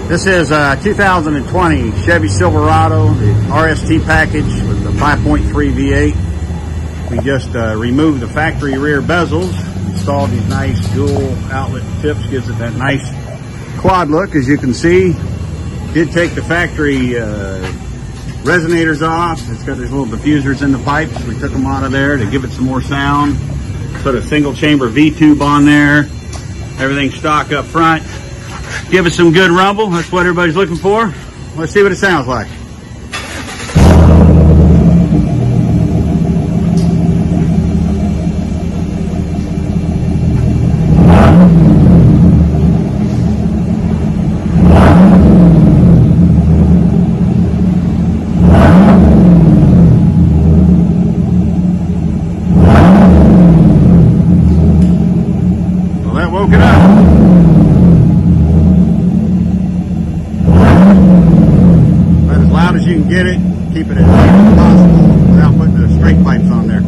This is a 2020 Chevy Silverado, the RST package with the 5.3 V8. We just removed the factory rear bezels, installed these nice dual outlet tips, gives it that nice quad look. As you can see, did take the factory resonators off. It's got these little diffusers in the pipes. We took them out of there to give it some more sound. Put a single chamber V-tube on there. Everything stock up front. Give it some good rumble. That's what everybody's looking for. Let's see what it sounds like. Well, that woke it up. As loud as you can get it, keep it as loud as possible without putting the straight pipes on there.